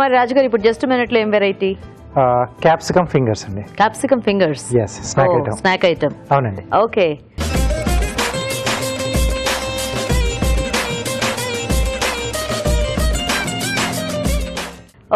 మరి రాజు గారు ఇప్పుడు జస్ట్ మినిట్ లో ఏం వెరైటీ? క్యాప్సికమ్ ఫింగర్స్ అండి. Capsicum fingers. yes, snack item. Snack item. అవునండి. ఓకే.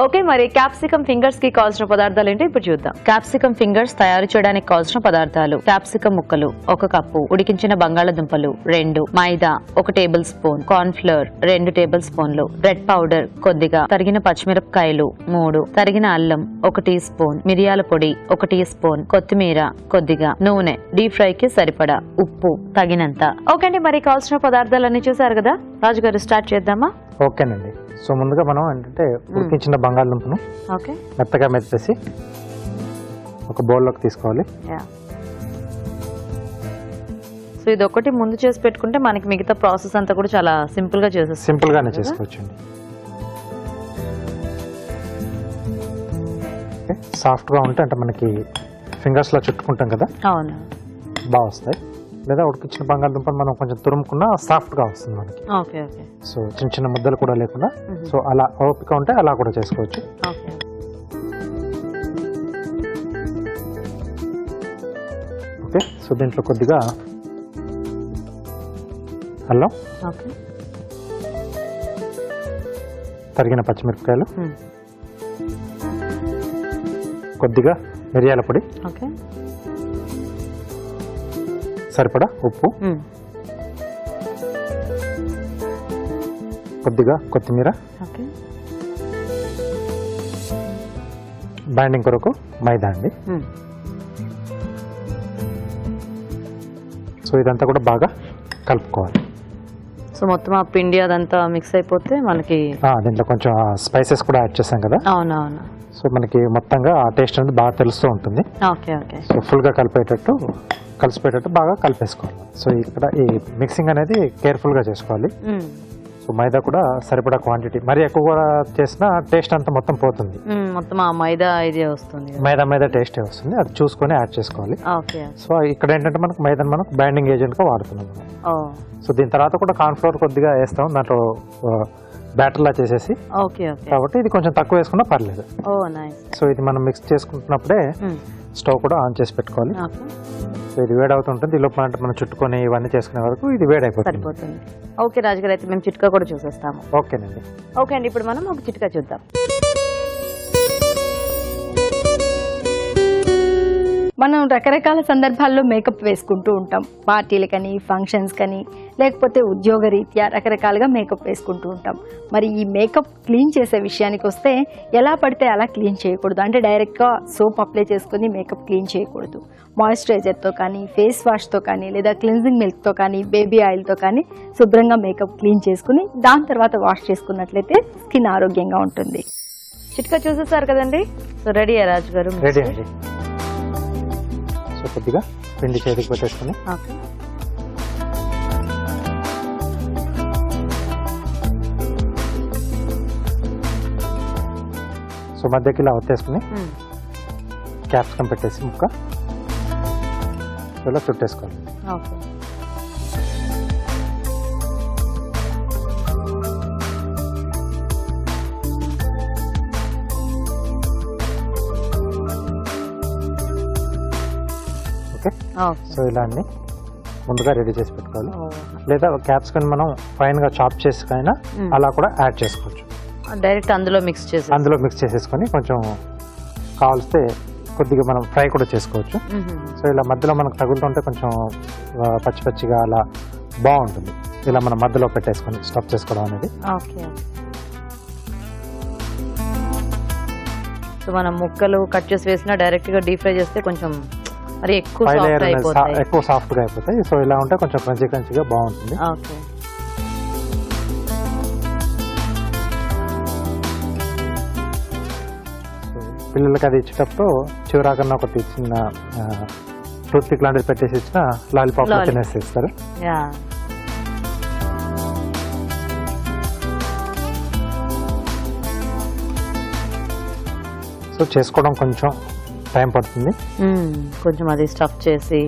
ఓకే, మరి క్యాప్సికమ్ ఫింగర్స్ కి కావాల్సిన పదార్థాలు ఏంటో ఇప్పుడు చూద్దాం. క్యాప్సికమ్ ఫింగర్స్ తయారు చేయడానికి కావాల్సిన పదార్థాలు: క్యాప్సికమ్ ముక్కలు 1 కప్పు, ఉడికించిన బంగాళదుంపలు 2, మైదా 1 table spoon, corn flour 2 table స్పూన్లు, రెడ్ పౌడర్ కొద్దిగా, తరిగిన పచ్చిమిరపకాయలు 3, తరిగిన అల్లం 1 టీ స్పూన్, మిరియాల పొడి 1 టీ స్పూన్, కొత్తిమీర కొద్దిగా, నూనె, డీప్ ఫ్రై కి సరిపడా, ఉప్పు తగినంత. ఓకే అండి, మరి కావాల్సిన పదార్థాలన్నీ చూసారు కదా, రాజు గారు స్టార్ట్ చేద్దామా? ఓకేనండి. సో ముందుగా మనం ఏంటంటే ఉడికించిన బంగాళదుంపను మెత్తగా మెత్తేసి ఒక బౌల్లోకి తీసుకోవాలి. సో ఇది ఒకటి ముందు చేసి పెట్టుకుంటే మనకి మిగతా ప్రాసెస్ అంతా కూడా చాలా సింపుల్ గా చేసేస్తాం. సింపుల్ గానే చేసుకోవచ్చండి. సాఫ్ట్ గా ఉంటే అంటే మనకి ఫింగర్స్ లో చుట్టుకుంటాం కదా, అవును, బాగా వస్తాయి. లేదా ఉడికించిన బంగాళదుంపను మనం కొంచెం తురుముకున్నా సాఫ్ట్ గా వస్తుంది మనకి. Okay okay. సో చిన్న చిన్న ముద్దలు కూడా లేకుండా, సో అలా ఓపిక ఉంటే అలా కూడా చేసుకోవచ్చు. ఓకే. ఓకే, సో దీంట్లో కొద్దిగా అల్లం, ఓకే, తరిగిన పచ్చిమిరపకాయలు, కొద్దిగా మిరియాల పొడి, ఓకే, సరిపడా ఉప్పు, కొద్దిగా కొత్తిమీర, ఓకే, బైండింగ్ కొరకు మైదా అండి. సో ఇదంతా కూడా బాగా కలుపుకోవాలి. సో మొత్తం ఆ పిండి అదంతా మిక్స్ అయిపోతే మనకి దీంట్లో కొంచెం స్పైసెస్ కూడా యాడ్ చేసాం కదా, అవునవును, సో మనకి మొత్తంగా ఆ టేస్ట్ అనేది బాగా తెలుస్తూ ఉంటుంది. Okay okay. సో ఫుల్గా కలిసిపోయేటట్టు బాగా కలిపేసుకోవాలి. సో ఇక్కడ ఈ మిక్సింగ్ అనేది కేర్ఫుల్గా చేసుకోవాలి. సో మైదా కూడా సరిపడా క్వాంటిటీ, మరి ఎక్కువ కూడా చేసినా టేస్ట్ అంతా మొత్తం పోతుంది. మొత్తం ఆ మైదా ఇదే వస్తుంది, మైదా టేస్టే వస్తుంది. అది చూసుకొని యాడ్ చేసుకోవాలి. ఓకే. సో ఇక్కడ ఏంటంటే మనకు మైదాని మనం బైండింగ్ ఏజెంట్ గా వాడుతున్నాం. సో దీని తర్వాత కూడా కార్న్ ఫ్లోర్ కొద్దిగా వేస్తాం దాంట్లో బ్యాటర్ లా చేసేసి. Okay okay. కాబట్టి ఇది కొంచెం తక్కువ వేసుకున్నా పర్లేదు. సో ఇది మనం మిక్స్ చేసుకుంటున్నప్పుడే స్టవ్ కూడా ఆన్ చేసి పెట్టుకోవాలి. సో ఇది వేడవుతుంటుంది. ఈ లోపల అంటే మనం చుట్టుకొని ఇవన్నీ చేసుకునే వరకు ఇది వేడైపోతుంది. ఓకే రాజు గారు, అయితే మేము చిట్కా కూడా చూసేస్తాము. ఓకేనండి. ఓకే అండి, ఇప్పుడు మనం ఒక చిట్కా చూద్దాం. మనం రకరకాల సందర్భాల్లో మేకప్ వేసుకుంటూ ఉంటాం. పార్టీలకని, ఫంక్షన్స్ కని, లేకపోతే ఉద్యోగ రీత్యా రకరకాలుగా మేకప్ వేసుకుంటూ ఉంటాం. మరి ఈ మేకప్ క్లీన్ చేసే విషయానికి వస్తే ఎలా పడితే అలా క్లీన్ చేయకూడదు. అంటే డైరెక్ట్గా సోప్ అప్లై చేసుకుని మేకప్ క్లీన్ చేయకూడదు. మాయిశ్చరైజర్తో కానీ, ఫేస్ వాష్తో కానీ, లేదా క్లిన్జింగ్ మిల్క్తో కానీ, బేబీ ఆయిల్తో కానీ శుభ్రంగా మేకప్ క్లీన్ చేసుకుని దాని తర్వాత వాష్ చేసుకున్నట్లయితే స్కిన్ ఆరోగ్యంగా ఉంటుంది. చిట్కా చూసేసారు కదండి. సో రెడీ రాజు గారు? రెడీ అండి. సో కొద్దిగా పిండి చేతికి పెట్టేసుకుని సో మధ్యకి ఇలా వచ్చేసుకుని క్యాప్సికమ్ పెట్టేసి ముక్క ఇలా చుట్టేసుకోవాలి. సో ఇలా అన్ని ముందుగా రెడీ చేసి పెట్టుకోవాలి. లేదా క్యాప్సికమ్ మనం ఫైన్ గా చాప్ చేసుకైనా అలా కూడా యాడ్ చేసుకోవచ్చు. డైరెక్ట్ అందులో మిక్స్ చేసేసుకొని కొంచెం కావాల్స్తే కొద్దిగా మనం ఫ్రై కూడా చేసుకోవచ్చు. సో ఇలా మధ్యలో మనకు తగులుతుంటే కొంచెం పచ్చి పచ్చిగా అలా బాగుంటుంది. ఇలా మనం మధ్యలో పెట్టేసుకొని స్టఫ్ చేసుకోవడం అనేది. సో మనం ముక్కలు కట్ చేసి వేసినా డైరెక్ట్ గా డీప్ ఫ్రై చేస్తే కొంచెం మరి ఎక్కువ సాఫ్ట్ గా అయిపోతాయి. సో ఇలా ఉంటే కొంచెం క్రంచీగా బాగుంటుంది. పిల్లలకి అది ఇచ్చేటప్పుడు చివరాకన్నా ఒకటి చిన్న టూత్ పిక్ లాంటిది పెట్టేసి ఇచ్చిన లాలీపాప్ తినేసి ఇస్తారు. సో చేసుకోవడం కొంచెం టైం పడుతుంది. కొంచెం అది స్టఫ్ చేసి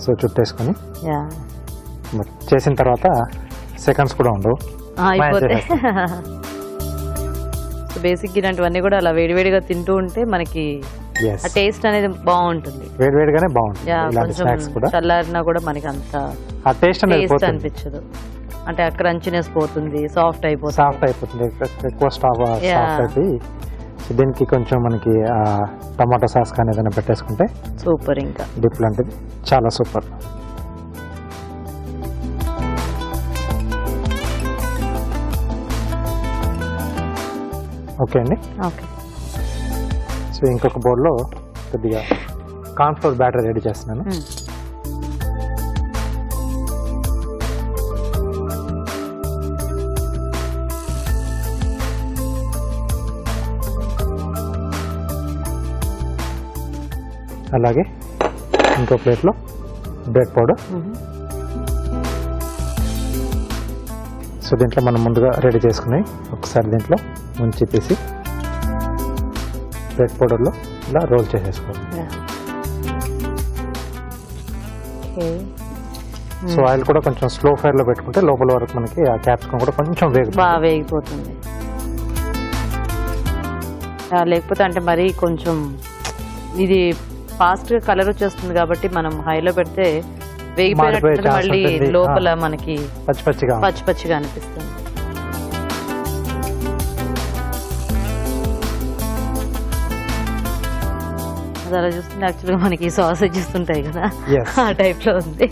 సో చుట్టేసుకొని చేసిన తర్వాత సెకండ్స్ కూడా ఉండవు. అయిపోతే బేసిక్ ఇలాంటివన్నీ కూడా అలా వేడివేడిగా తింటూ ఉంటే మనకి ఆ టేస్ట్ అనేది బాగుంటుంది. వేడివేడిగానే బాగుంటుంది. ఇలాంటి స్నాక్స్ కూడా చల్లారినా కూడా మనకి అంత ఆ టేస్ట్ అనిపించదు. అంటే ఆ క్రంచినెస్ పోతుంది, సాఫ్ట్ అయిపోతుంది. ఎక్కువ సాఫ్ట్ అయిపోయి దీనికి కొంచెం మనకి టమాటో సాస్ కానీ ఏదైనా పెట్టేసుకుంటే సూపర్. ఇంకా డిప్ లాంటిది చాలా సూపర్. ఓకే అండి. ఓకే. సో ఇంకొక బౌల్లో కొద్దిగా కార్న్ఫ్లోర్ బ్యాటర్ రెడీ చేస్తున్నాను. అలాగే ఇంకో ప్లేట్లో బ్రెడ్ పౌడర్. సో దీంట్లో మనం ముందుగా రెడీ చేసుకుని ఒకసారి దీంట్లో ముంచి తీసి బ్రెడ్ పౌడర్లో ఇలా రోల్ చేసేసుకోవాలి. సో ఆయిల్ కూడా కొంచెం స్లో ఫైర్లో పెట్టుకుంటే లోపల వరకు మనకి ఆ క్యాప్సికమ్ కూడా కొంచెం బాగా వేగిపోతుంది. లేకపోతే అంటే మరీ కొంచెం ఇది ఫాస్ట్గా కలర్ వచ్చేస్తుంది కాబట్టి మనం హైలో పెడితే వేగిపోయినట్టు మళ్ళీ లోపల మనకి పచ్చిగా అనిపిస్తుంది. అది అలా చూస్తుంటే యాక్చువల్గా మనకి సాసేజెస్ ఉంటాయి కదా, ఆ టైప్ లో ఉంది.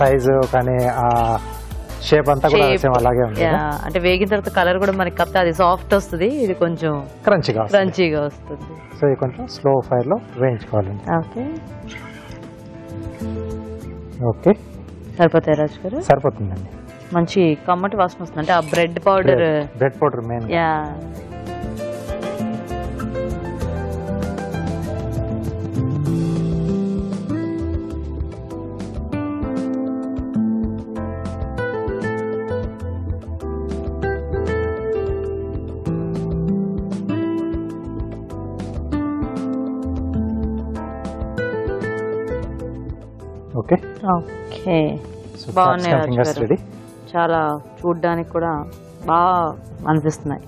సైజు కానీ షేప్ అంతా కూడా అలాగే ఉంది. అంటే వేగిన తర్వాత కలర్ కూడా మనకి కాకపోతే అది సాఫ్ట్ వస్తుంది, ఇది కొంచెం క్రంచీగా వస్తుంది. సో ఇది కొంచెం స్లో ఫైర్ లో వేయించుకోవాలండి. ఓకే ఓకే సరిపోతాయి రాజు గారు? సరిపోతుందండి. మంచి కమ్మటి వాసన వస్తుంది. అంటే ఆ bread powder main. Okay okay బాగున్నాయి. చాలా చూడ్డానికి కూడా బాగా అనిపిస్తున్నాయి.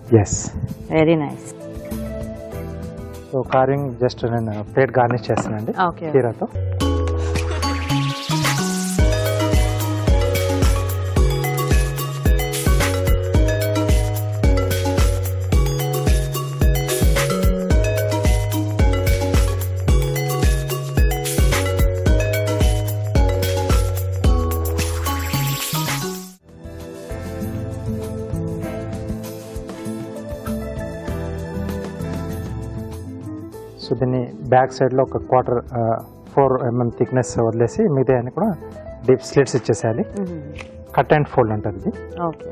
Very nice. So carving just నేను ప్లేట్ గార్నిష్ చేస్తానండి కీరాతో. సో దీన్ని బ్యాక్ సైడ్లో ఒక 4 mm థిక్నెస్ వదిలేసి మిగతా అన్ని కూడా డీప్ స్లిట్స్ ఇచ్చేసేయాలి. కట్ అండ్ ఫోల్డ్ అంటారు ఇది. ఓకే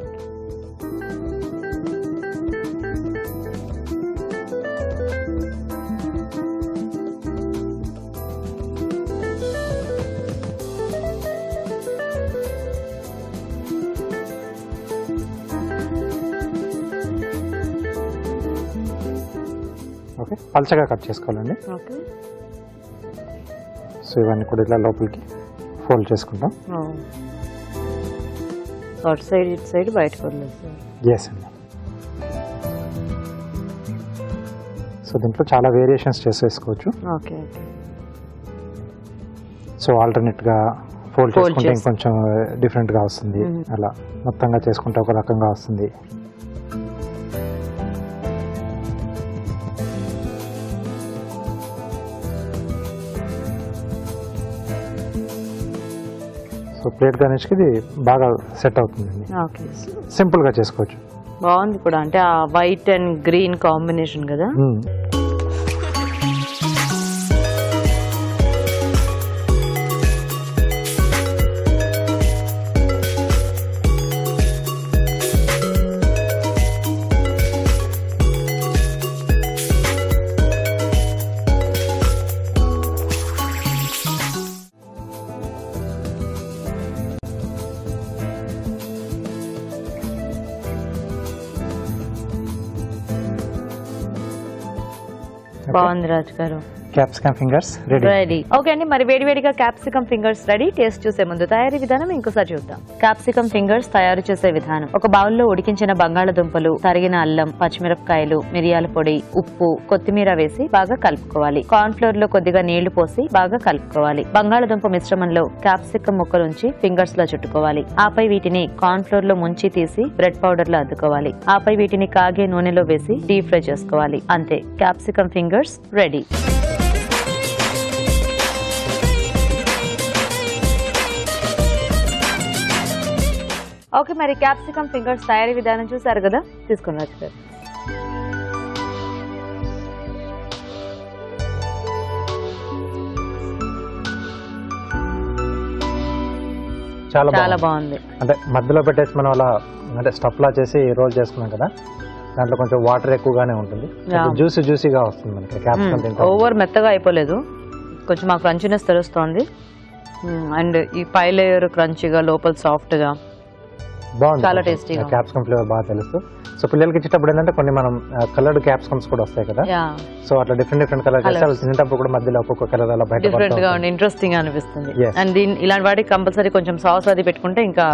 ఓకే పల్చగా కట్ చేసుకోవాలండి. సో ఇవన్నీ కూడా ఇలా లోపలికి ఫోల్డ్ చేసుకుంటాం. అటు సైడ్ ఇటు సైడ్ బయటకు వదిలేస్తాం. ఎస్ అండి. సో దీంట్లో చాలా వేరియేషన్స్ చేసేసుకోవచ్చు. ఓకే సో ఆల్టర్నేట్గా ఫోల్డ్ చేసుకుంటే ఇంకొంచెం డిఫరెంట్గా వస్తుంది. అలా మొత్తంగా చేసుకుంటే ఒక రకంగా వస్తుంది. సో ప్లేట్ గార్నిష్కి ఇది బాగా సెట్ అవుతుందండి. సింపుల్గా చేసుకోవచ్చు. బాగుంది కూడా. అంటే ఆ వైట్ అండ్ గ్రీన్ కాంబినేషన్ కదా. బాగుంది రాజు గారు. Capsicum fingers ready. Ready. Okay అండి, మరి వేడివేడిగా క్యాప్సికమ్ ఫింగర్స్ రెడీ. టేస్ట్ చూసే ముందు తయారీ విధానం ఇంకోసారి చూద్దాం. క్యాప్సికమ్ ఫింగర్స్ తయారు చేసే విధానం: ఒక బౌల్లో ఉడికించిన బంగాళదుంపలు, తరిగిన అల్లం, పచ్చిమిరపకాయలు, మిరియాల పొడి, ఉప్పు, కొత్తిమీర వేసి బాగా కలుపుకోవాలి. కార్న్ ఫ్లోర్ లో కొద్దిగా నీళ్లు పోసి బాగా కలుపుకోవాలి. బంగాళదుంప మిశ్రమంలో క్యాప్సికమ్ ముక్కలుంచి ఫింగర్స్ లో చుట్టుకోవాలి. ఆపై వీటిని కార్న్ ఫ్లోర్ లో ముంచి తీసి బ్రెడ్ పౌడర్ లో అద్దుకోవాలి. ఆపై వీటిని కాగే నూనెలో వేసి డీప్ ఫ్రై చేసుకోవాలి. అంతే, క్యాప్సికమ్ ఫింగర్స్ రెడీ. ఓకే, మరి క్యాప్సికమ్ ఫింగర్స్ తయారీ విధానం చూసారు కదా, తీసుకుని వచ్చారు. చాలా బాగుంది. అంటే మధ్యలో పెట్టేసి మనం అలా అంటే స్టఫ్ లా చేసి రోల్ చేసుకున్నాం కదా, దాంట్లో కొంచెం వాటర్ ఎక్కువగానే ఉంటుంది, జ్యూసీగా వస్తుంది మనకి. క్యాప్సికమ్ ఓవర్ మెత్తగా అయిపోలేదు, కొంచెం ఆ క్రంచీనెస్ తెలుస్తోంది. అండ్ ఈ పై లేయర్ క్రంచీగా, లోపల సాఫ్ట్ గా, బాగుంది. చాలా టేస్టీగా. క్యాప్సికమ్ ఫ్లేవర్ బాగా తెలుసు. సో పిల్లలకి ఇచ్చేటప్పుడు ఏంటంటే కొన్ని మనం కలర్డ్ క్యాప్సికమ్స్ కూడా వస్తాయి కదా, సో అట్లా డిఫరెంట్ కలర్ చేస్తే వాళ్ళు తినేటప్పుడు కూడా మధ్యలో ఒక్కొక్క కలర్ అలా బయట డిఫరెంట్ గా ఉండి ఇంట్రెస్టింగ్ గా అనిపిస్తుంది. అండ్ ఇలాంటి వాటికి కంపల్సరీ కొంచెం సాస్ అది పెట్టుకుంటే ఇంకా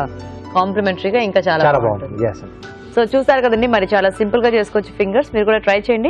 కాంప్లిమెంటరీగా ఇంకా చాలా బాగుంటుంది. సో చూసారు కదండి, మరి చాలా సింపుల్ గా చేసుకోవచ్చు ఫింగర్స్. మీరు కూడా ట్రై చేయండి.